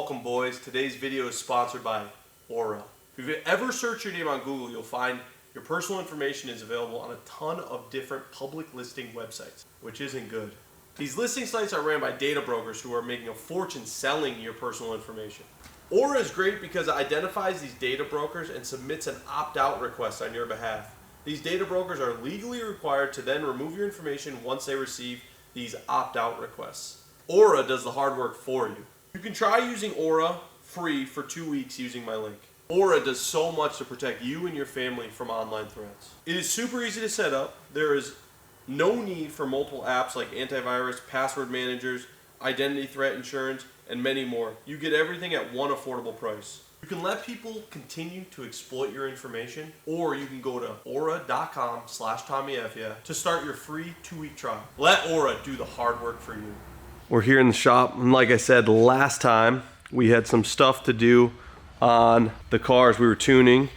Welcome, boys. Today's video is sponsored by Aura. If you've ever searched your name on Google, you'll find your personal information is available on a ton of different public listing websites, which isn't good. These listing sites are ran by data brokers who are making a fortune selling your personal information. Aura is great because it identifies these data brokers and submits an opt-out request on your behalf. These data brokers are legally required to then remove your information once they receive these opt-out requests. Aura does the hard work for you. You can try using Aura free for 2 weeks using my link. Aura does so much to protect you and your family from online threats. It is super easy to set up. There is no need for multiple apps like antivirus, password managers, identity threat insurance, and many more. You get everything at one affordable price. You can let people continue to exploit your information, or you can go to aura.com/tommyfyeah to start your free 2-week trial. Let Aura do the hard work for you. We're here in the shop, and like I said last time, we had some stuff to do on the cars we were tuning.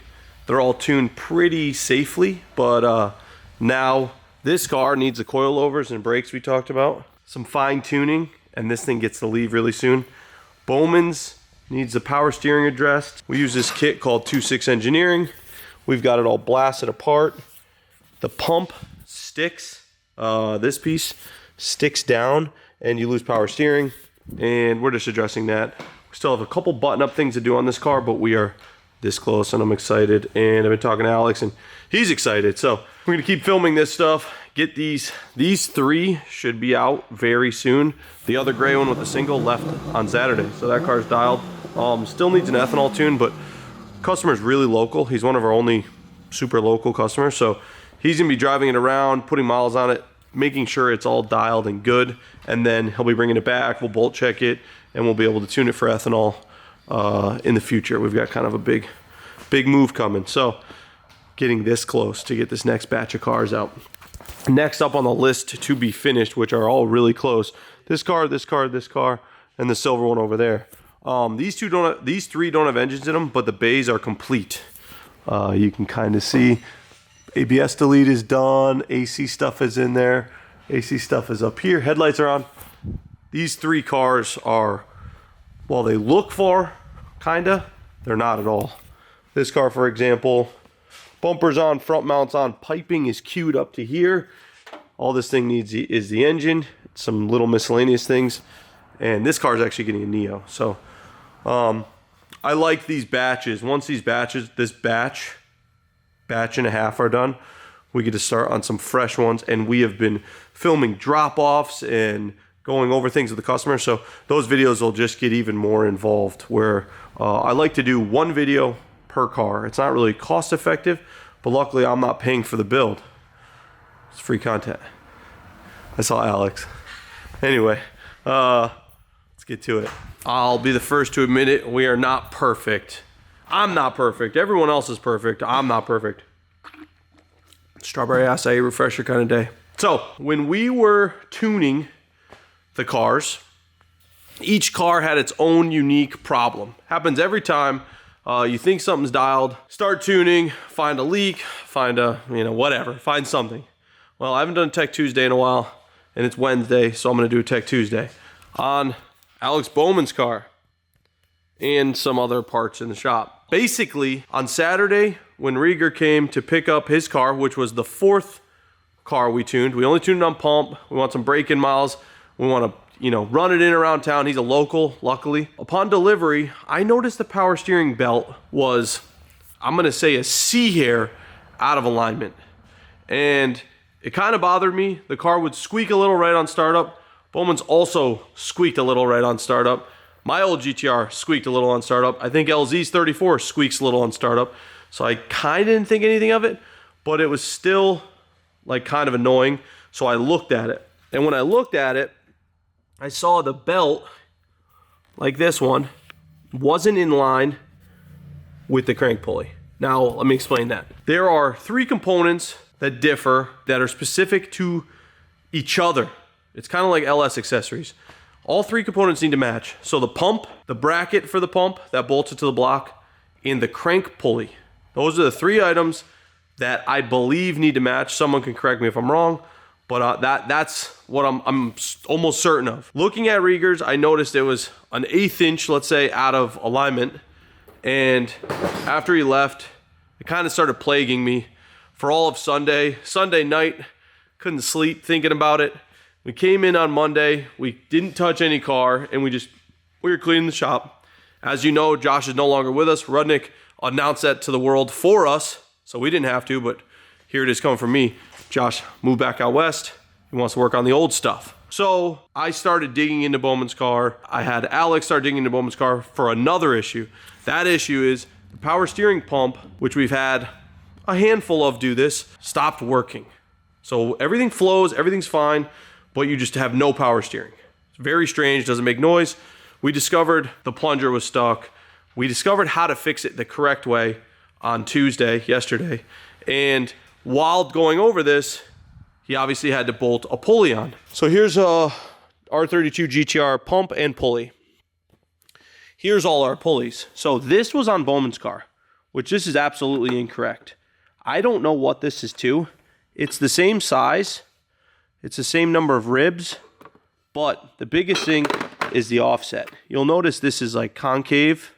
They're all tuned pretty safely, but now this car needs the coilovers and brakes we talked about. Some fine tuning, and this thing gets to leave really soon. Bowman's needs the power steering addressed. We use this kit called 26 Engineering. We've got it all blasted apart. The pump sticks, this piece sticks down and you lose power steering, and we're just addressing that. We still have a couple button-up things to do on this car, but we are this close and I'm excited, and I've been talking to Alex and he's excited. So we're gonna keep filming this stuff, get these 3 should be out very soon. The other gray one with the single left on Saturday, so that car's dialed. Still needs an ethanol tune, but customer's really local. He's one of our only super local customers, so he's gonna be driving it around, putting miles on it, making sure it's all dialed and good, and then he'll be bringing it back. We'll bolt check it, and we'll be able to tune it for ethanol in the future. We've got kind of a big move coming, so getting this close to get this next batch of cars out. Next up on the list to be finished, which are all really close, this car, this car, this car, and the silver one over there. These 3 don't have engines in them, but the bays are complete. You can kind of see ABS delete is done, AC stuff is in there, AC stuff is up here, headlights are on. These 3 cars are, well, they look for, kinda, they're not at all. This car, for example, bumpers on, front mounts on, piping is queued up to here. All this thing needs is the engine, some little miscellaneous things, and this car is actually getting a Neo. So I like these batches. Once these batches, this batch and a half are done, we get to start on some fresh ones, and we have been filming drop-offs and going over things with the customer, so those videos will just get even more involved, where I like to do 1 video per car. It's not really cost effective, but luckily I'm not paying for the build. It's free content. I saw Alex. Anyway, let's get to it. I'll be the first to admit it, we are not perfect. I'm not perfect. Everyone else is perfect. I'm not perfect. Strawberry acai refresher kind of day. So when we were tuning the cars, each car had its own unique problem. Happens every time. You think something's dialed, start tuning, find a leak, find a, whatever, find something. Well, I haven't done Tech Tuesday in a while, and it's Wednesday, so I'm gonna do Tech Tuesday on Alex Bowman's car and some other parts in the shop. Basically, on Saturday, when Rieger came to pick up his car, which was the 4th car we tuned, we only tuned it on pump. We want some break-in miles. We want to, run it in around town. He's a local, luckily. Upon delivery, I noticed the power steering belt was, I'm gonna say, a C hair out of alignment. And it kind of bothered me. The car would squeak a little right on startup. Bowman's also squeaked a little right on startup. My old GTR squeaked a little on startup. I think LZ's 34 squeaks a little on startup. So I kind of didn't think anything of it, but it was still like kind of annoying. So I looked at it. And when I looked at it, I saw the belt, like this one, wasn't in line with the crank pulley. Now, let me explain that. There are 3 components that differ, that are specific to each other. It's kind of like LS accessories. All 3 components need to match. So the pump, the bracket for the pump that bolts it to the block, and the crank pulley. Those are the 3 items that I believe need to match. Someone can correct me if I'm wrong, But that's what I'm almost certain of. Looking at Rieger's, I noticed it was an 1/8 inch, let's say, out of alignment. And after he left, it kind of started plaguing me for all of Sunday. Sunday night, couldn't sleep thinking about it. We came in on Monday, we didn't touch any car, and we were cleaning the shop. As you know, Josh is no longer with us. Rudnick announced that to the world for us, so we didn't have to, but here it is coming from me. Josh moved back out west. He wants to work on the old stuff. So I started digging into Bowman's car. I had Alex start digging into Bowman's car for another issue. That issue is the power steering pump, which we've had a handful of do this, stopped working. So everything flows, everything's fine, but you just have no power steering. It's very strange, doesn't make noise. We discovered the plunger was stuck. We discovered how to fix it the correct way on Tuesday, yesterday. And while going over this, he obviously had to bolt a pulley on. So here's a R32 GTR pump and pulley. Here's all our pulleys. So this was on Bowman's car, which this is absolutely incorrect. I don't know what this is to. It's the same size. It's the same number of ribs, but the biggest thing is the offset. You'll notice this is like concave,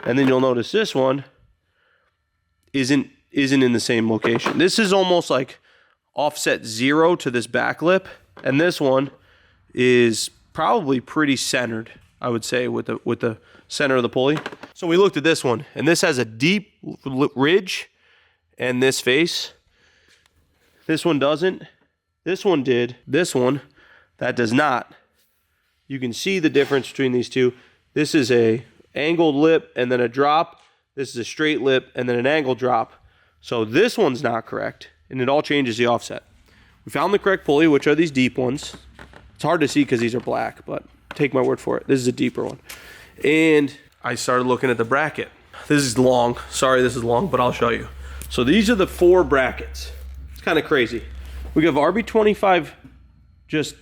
and then you'll notice this one isn't in the same location. This is almost like offset 0 to this back lip, and this one is probably pretty centered, I would say, with the center of the pulley. So we looked at this one, and this has a deep ridge, and this face. This one doesn't. This one did. This one, that does not. You can see the difference between these two. This is a angled lip and then a drop. This is a straight lip and then an angled drop. So this one's not correct, and it all changes the offset. We found the correct pulley, which are these deep ones. It's hard to see because these are black, but take my word for it. This is a deeper one. And I started looking at the bracket. This is long. Sorry, this is long, but I'll show you. So these are the 4 brackets. It's kind of crazy. We have RB25, just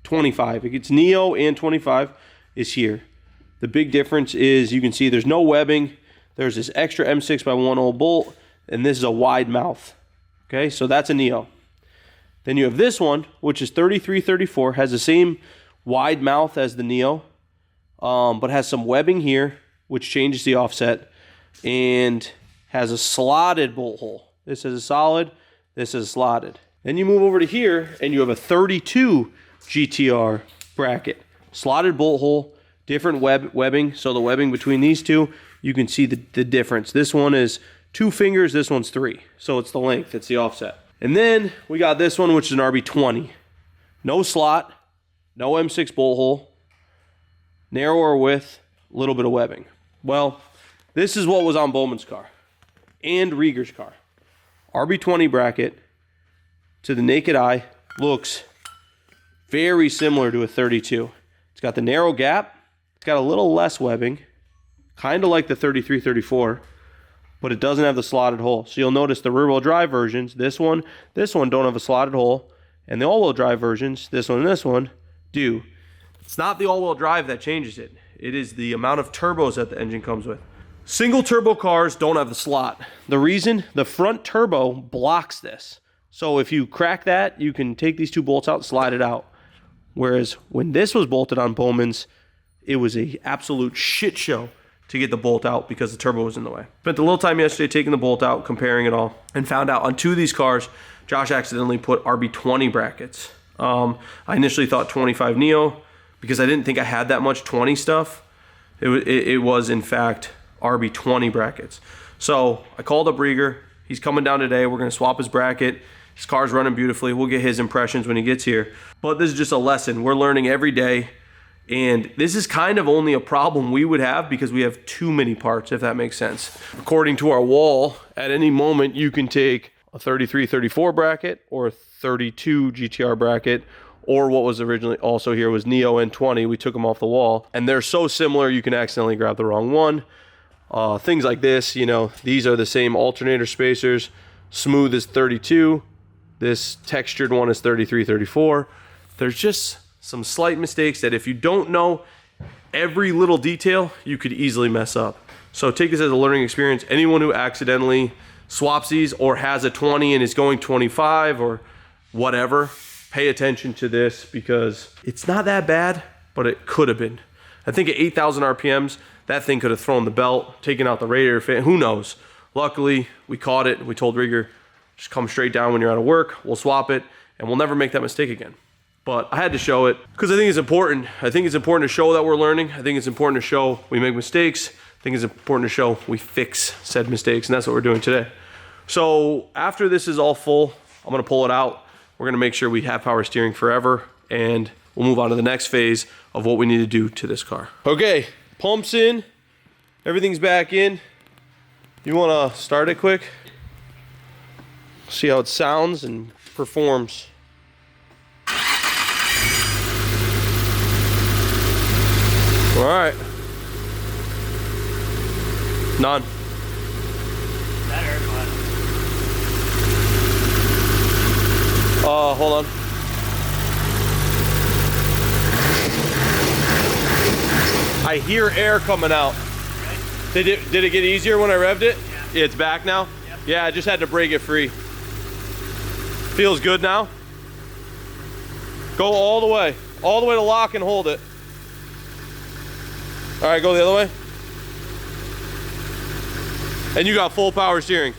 25. It's Neo and 25 is here. The big difference is you can see there's no webbing. There's this extra M6x1 bolt, and this is a wide mouth. Okay, so that's a Neo. Then you have this one, which is 3334, has the same wide mouth as the Neo, but has some webbing here, which changes the offset, and has a slotted bolt hole. This is a solid, this is slotted. Then you move over to here, and you have a 32 GTR bracket. Slotted bolt hole, different webbing. So the webbing between these two, you can see the difference. This one is 2 fingers, this one's 3. So it's the length, it's the offset. And then we got this one, which is an RB20. No slot, no M6 bolt hole, narrower width, a little bit of webbing. Well, this is what was on Bowman's car and Rieger's car. RB20 bracket, to the naked eye, looks very similar to a 32. It's got the narrow gap, it's got a little less webbing, kind of like the 3334, but it doesn't have the slotted hole. So you'll notice the rear-wheel drive versions, this one don't have a slotted hole, and the all-wheel drive versions, this one and this one, do. It's not the all-wheel drive that changes it. It is the amount of turbos that the engine comes with. Single turbo cars don't have the slot. The reason, the front turbo blocks this. So if you crack that, you can take these 2 bolts out and slide it out. Whereas when this was bolted on Bowman's, it was an absolute shit show to get the bolt out because the turbo was in the way. Spent a little time yesterday taking the bolt out, comparing it all, and found out on 2 of these cars, Josh accidentally put RB20 brackets. I initially thought 25 Neo because I didn't think I had that much 20 stuff. It was in fact RB20 brackets. So I called up Rieger. He's coming down today. We're going to swap his bracket. His car's running beautifully. We'll get his impressions when he gets here. But this is just a lesson. We're learning every day. And this is kind of only a problem we would have because we have too many parts, if that makes sense. According to our wall, at any moment you can take a 33-34 bracket or a 32 GTR bracket, or what was originally also here was Neo and 20. We took them off the wall. And they're so similar you can accidentally grab the wrong one. Things like this, you know, these are the same alternator spacers. Smooth is 32. This textured one is 33-34. There's just some slight mistakes that if you don't know every little detail, you could easily mess up. So take this as a learning experience. Anyone who accidentally swaps these or has a 20 and is going 25 or whatever, pay attention to this because it's not that bad, but it could have been. I think at 8,000 RPMs, that thing could have thrown the belt, taken out the radiator fan, who knows? Luckily, we caught it. We told Rieger, just come straight down when you're out of work. We'll swap it, and we'll never make that mistake again. But I had to show it because I think it's important. I think it's important to show that we're learning. I think it's important to show we make mistakes. I think it's important to show we fix said mistakes, and that's what we're doing today. So after this is all full, I'm gonna pull it out. We're gonna make sure we have power steering forever, and we'll move on to the next phase of what we need to do to this car. Okay, pumps in, everything's back in. You wanna start it quick? See how it sounds and performs. All right. None. Better, but... Hold on. I hear air coming out. Right. Did it get easier when I revved it? Yeah. It's back now? Yep. Yeah, I just had to break it free. Feels good now? Go all the way to lock and hold it. All right, go the other way. And you got full power steering.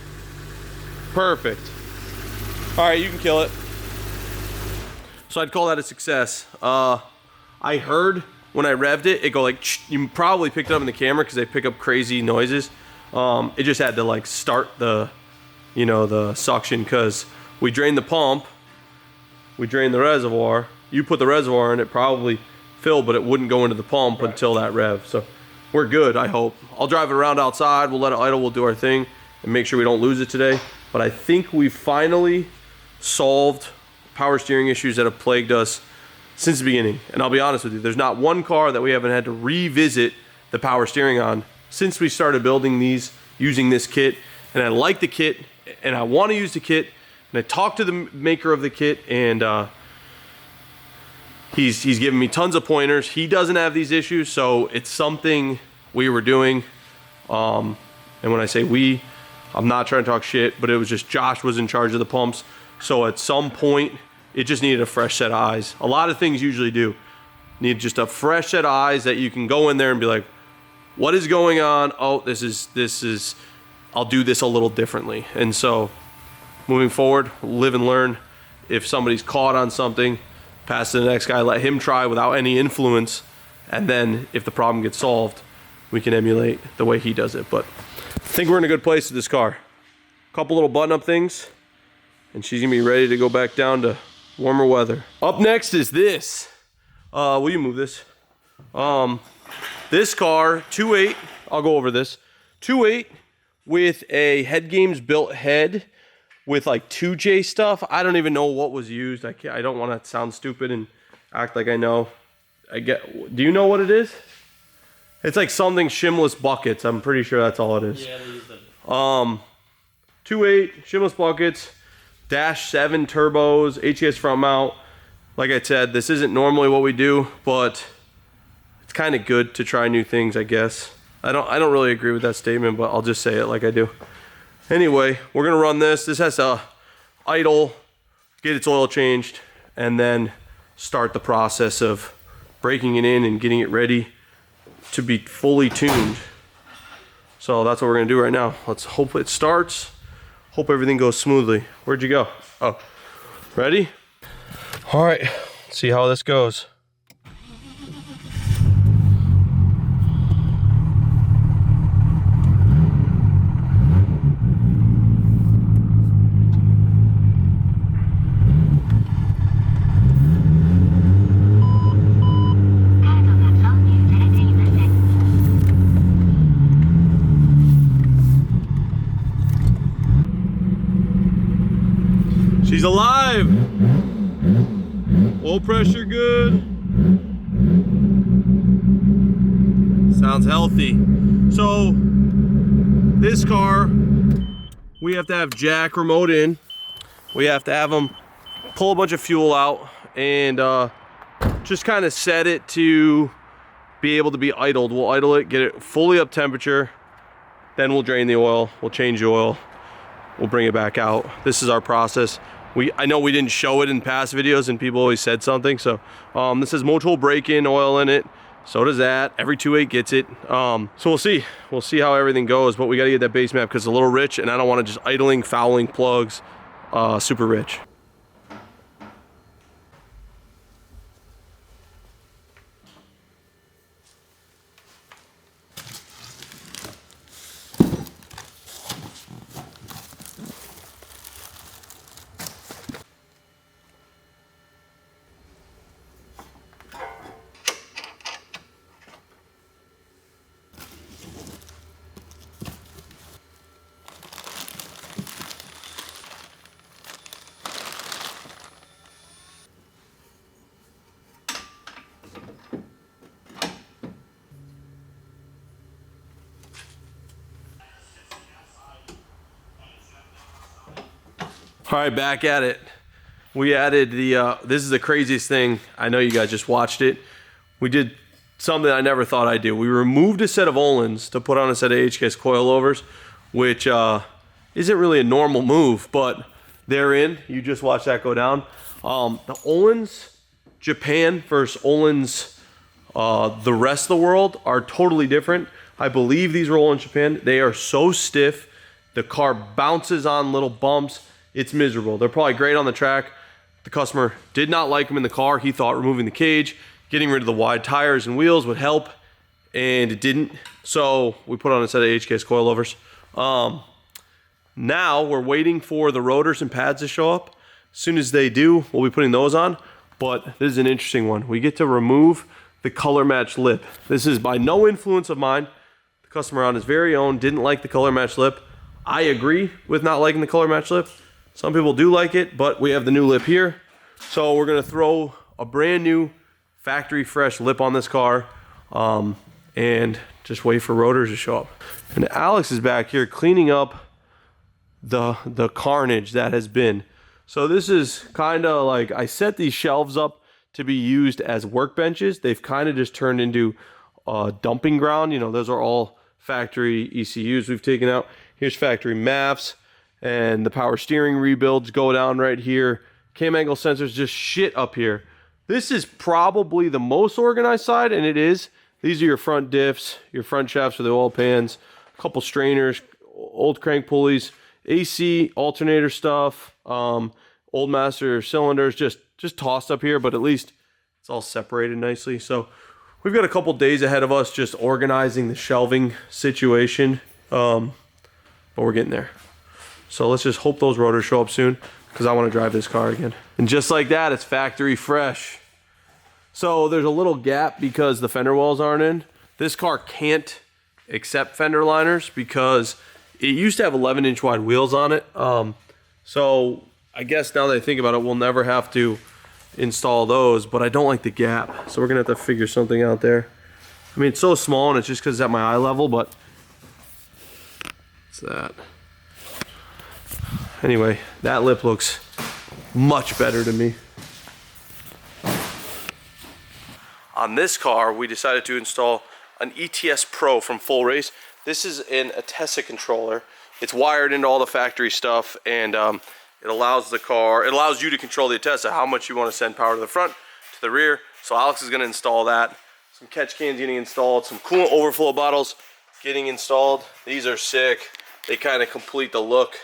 Perfect. All right, you can kill it. So I'd call that a success. I heard when I revved it, it go like, you probably picked it up in the camera because they pick up crazy noises. It just had to like start the, you know, the suction because we drained the pump, we drained the reservoir. You put the reservoir in, it probably filled, but it wouldn't go into the pump until that rev. So we're good, I hope. I'll drive it around outside, we'll let it idle, we'll do our thing and make sure we don't lose it today. But I think we finally solved power steering issues that have plagued us since the beginning. And I'll be honest with you, there's not one car that we haven't had to revisit the power steering on since we started building these using this kit. And I like the kit and I want to use the kit. And I talked to the maker of the kit and he's given me tons of pointers. He doesn't have these issues, so it's something we were doing. And when I say we, I'm not trying to talk shit, but it was just Josh was in charge of the pumps. So at some point, it just needed a fresh set of eyes. A lot of things usually do. Need just a fresh set of eyes that you can go in there and be like, what is going on? Oh, this is, I'll do this a little differently. And so moving forward, live and learn. If somebody's caught on something, pass to the next guy, let him try without any influence. And then if the problem gets solved, we can emulate the way he does it. But I think we're in a good place with this car. A couple little button up things and she's gonna be ready to go back down to warmer weather. Up next is this. Will you move this? This car, 2.8, I'll go over this. 2.8 with a Head Games built head with like 2J stuff. I don't even know what was used. I don't want to sound stupid and act like I know. Do you know what it is? It's like something shimless buckets. I'm pretty sure that's all it is. Yeah, they use them. 2.8 shimless buckets, -7 turbos, HES front mount. Like I said, this isn't normally what we do, but it's kind of good to try new things, I guess. I don't really agree with that statement, but I'll just say it like I do. Anyway, we're gonna run this. This has to idle, get its oil changed, and then start the process of breaking it in and getting it ready to be fully tuned. So that's what we're gonna do right now. Let's hope it starts. Hope everything goes smoothly. Where'd you go? Oh, ready? All right, let's see how this goes. She's alive. Oil pressure good. Sounds healthy. So this car, we have to have jack remote in. We have to have them pull a bunch of fuel out and just kind of set it to be able to be idled. We'll idle it, get it fully up temperature. Then we'll drain the oil. We'll change the oil. We'll bring it back out. This is our process. I know we didn't show it in past videos and people always said something. So this has motor break-in oil in it. So does that. Every 2.8 gets it. So we'll see. We'll see how everything goes, but we got to get that base map because it's a little rich and I don't want to just idling, fouling plugs, super rich. All right, back at it. We added the, this is the craziest thing. I know you guys just watched it. We did something I never thought I'd do. We removed a set of Ohlins to put on a set of HKS coilovers, which isn't really a normal move, but they're in. You just watch that go down. The Ohlins Japan versus Ohlins the rest of the world are totally different. I believe these roll in Japan. They are so stiff. The car bounces on little bumps. It's miserable. They're probably great on the track. The customer did not like them in the car. He thought removing the cage, getting rid of the wide tires and wheels would help, and it didn't. So we put on a set of HKS coilovers. Now we're waiting for the rotors and pads to show up. As soon as they do, we'll be putting those on. But this is an interesting one. We get to remove the color match lip. This is by no influence of mine. The customer on his very own didn't like the color match lip. I agree with not liking the color match lip. Some people do like it, but we have the new lip here. So we're gonna throw a brand new factory fresh lip on this car and just wait for rotors to show up. And Alex is back here cleaning up the carnage that has been. So this is kind of like, I set these shelves up to be used as workbenches. They've kind of just turned into a dumping ground. You know, those are all factory ECUs we've taken out. Here's factory MAFs. And the power steering rebuilds go down right here. Cam angle sensors, just shit up here. This is probably the most organized side, and it is. These are your front diffs, your front shafts for the oil pans, a couple strainers, old crank pulleys, AC, alternator stuff, old master cylinders, just tossed up here, but at least it's all separated nicely. So we've got a couple days ahead of us just organizing the shelving situation, but we're getting there. So let's just hope those rotors show up soon because I want to drive this car again. And just like that, it's factory fresh. So there's a little gap because the fender wells aren't in. This car can't accept fender liners because it used to have 11-inch wide wheels on it. So I guess now that I think about it, we'll never have to install those, but I don't like the gap. So we're gonna have to figure something out there. I mean, it's so small and it's just because it's at my eye level, but it's that. Anyway, that lip looks much better to me. On this car, we decided to install an ETS Pro from Full Race. This is an Atessa controller. It's wired into all the factory stuff, and it allows you to control the Atessa, how much you want to send power to the front, to the rear. So Alex is gonna install that. Some catch cans getting installed, some coolant overflow bottles getting installed. These are sick. They kind of complete the look.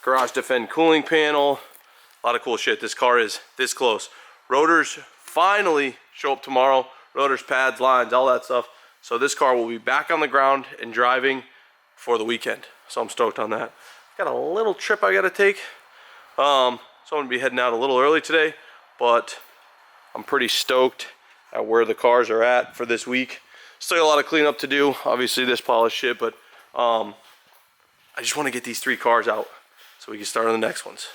Garage Defend cooling panel, a lot of cool shit. This car is this close. Rotors finally show up tomorrow. Rotors, pads, lines, all that stuff. So this car will be back on the ground and driving for the weekend. So I'm stoked on that. Got a little trip I gotta take. So I'm gonna be heading out a little early today, but I'm pretty stoked at where the cars are at for this week. Still got a lot of cleanup to do. Obviously this pile of shit, but I just wanna get these 3 cars out so we can start on the next ones.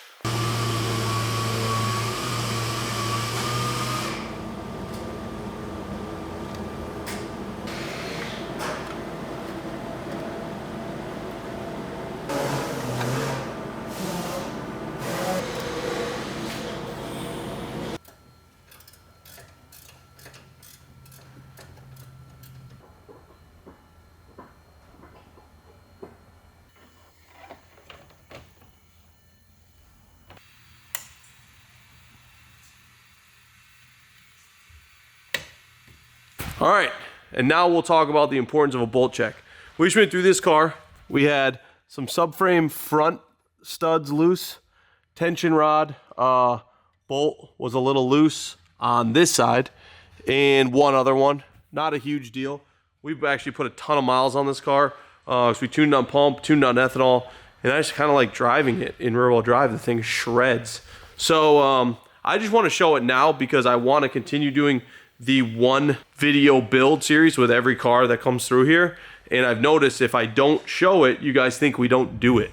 All right, and now we'll talk about the importance of a bolt check. We just went through this car. We had some subframe front studs loose, tension rod bolt was a little loose on this side, and one other one. Not a huge deal. We've actually put a ton of miles on this car. So we tuned on pump, tuned on ethanol, and I just kind of like driving it in rear wheel drive. The thing shreds. So I just want to show it now because I want to continue doing the one video build series with every car that comes through here. And I've noticed if I don't show it, you guys think we don't do it.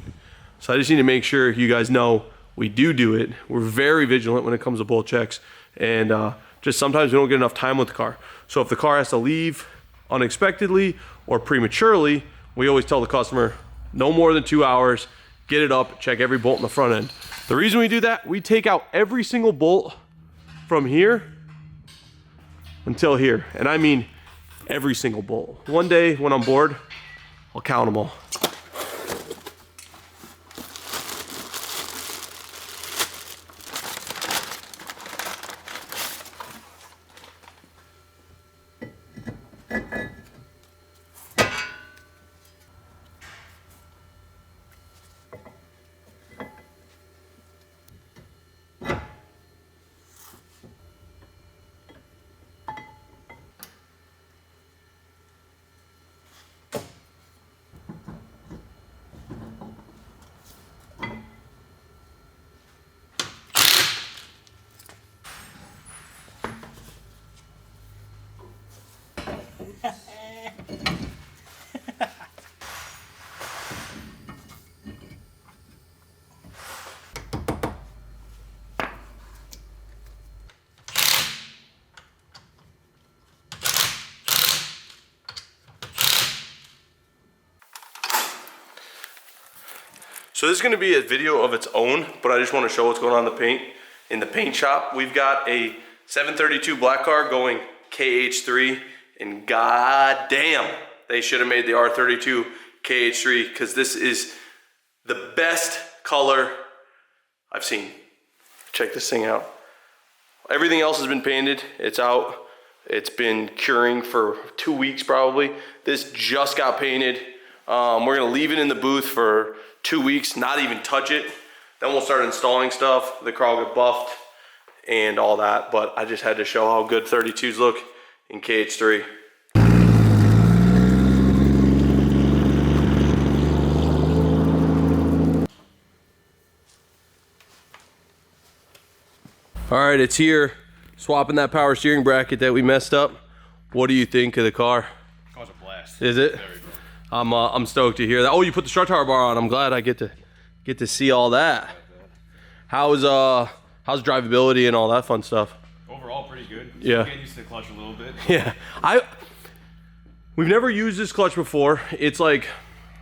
So I just need to make sure you guys know we do it. We're very vigilant when it comes to bolt checks. And just sometimes we don't get enough time with the car. So if the car has to leave unexpectedly or prematurely, we always tell the customer, no more than 2 hours, get it up, check every bolt in the front end. The reason we do that, we take out every single bolt from here until here. And I mean every single bolt. One day when I'm bored, I'll count them all. So this is gonna be a video of its own, but I just wanna show what's going on in the paint shop. We've got a 732 black car going KH3, and goddamn, they should have made the R32 KH3 because this is the best color I've seen. Check this thing out. Everything else has been painted, it's out. It's been curing for 2 weeks probably. This just got painted. We're gonna leave it in the booth for 2 weeks, not even touch it. Then we'll start installing stuff. The car will get buffed and all that, but I just had to show how good 32s look in KH3. All right, it's here. Swapping that power steering bracket that we messed up. What do you think of the car? Car's a blast. Is it? Very good. I'm stoked to hear that. Oh, you put the strut tower bar on. I'm glad I get to see all that. How's drivability and all that fun stuff? Overall, pretty good. Yeah. Getting used to the clutch a little bit. Yeah, we've never used this clutch before. It's like,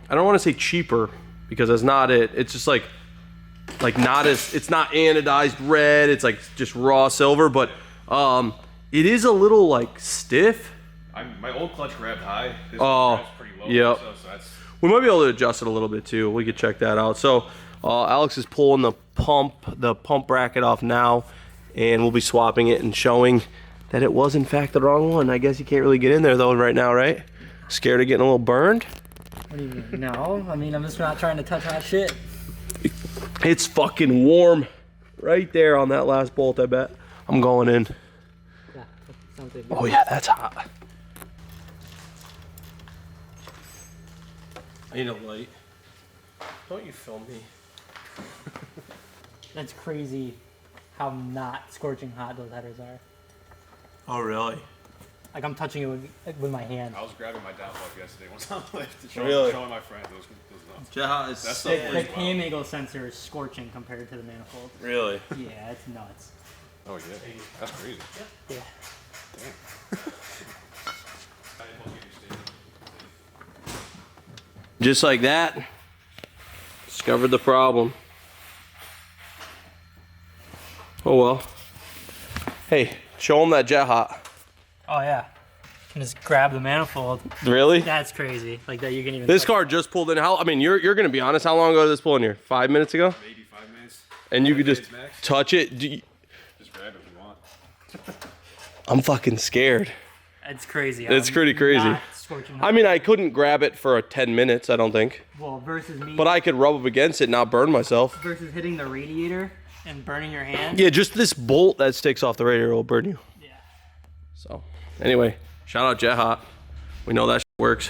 I don't want to say cheaper because that's not it. It's just like not as, it's not anodized red. It's like just raw silver, but it is a little like stiff. My old clutch grabbed high. This Oh, grabs pretty low. yep. So that's, We might be able to adjust it a little bit too. We could check that out. So Alex is pulling the pump bracket off now, and we'll be swapping it and showing that it was in fact the wrong one. I guess you can't really get in there though right now, right? Scared of getting a little burned? What do you mean? No, I mean, I'm just not trying to touch hot shit. It's fucking warm right there on that last bolt, I bet. I'm going in. Yeah, that sounds good. Oh yeah, that's hot. I need a light. Don't you film me. That's crazy how not scorching hot those headers are. Oh really? Like I'm touching it with my hand. I was grabbing my down plug yesterday once I left to Really? showing my friends. It was nuts. Jaha is That's sick. The cam angle sensor is scorching compared to the manifold. Really? Yeah, it's nuts. Oh yeah, that's crazy. Yeah. Just like that, discovered the problem. Oh well. Hey, show them that jet hot. Oh yeah. Can just grab the manifold. Really? That's crazy. Like that you can even. This touch. car just pulled in. How? I mean, you're gonna be honest. How long ago did this pull in here? 5 minutes ago? Maybe 5 minutes. And you could just max. touch it. Just grab it if you want. I'm fucking scared. It's crazy. It's pretty crazy. Not scorching hot. I mean, I couldn't grab it for 10 minutes, I don't think. Well, versus me. But I could rub up against it and not burn myself. Versus hitting the radiator and burning your hand. Yeah, just this bolt that sticks off the radiator will burn you. Yeah. So, anyway, shout out Jet Hot. We know that shit works.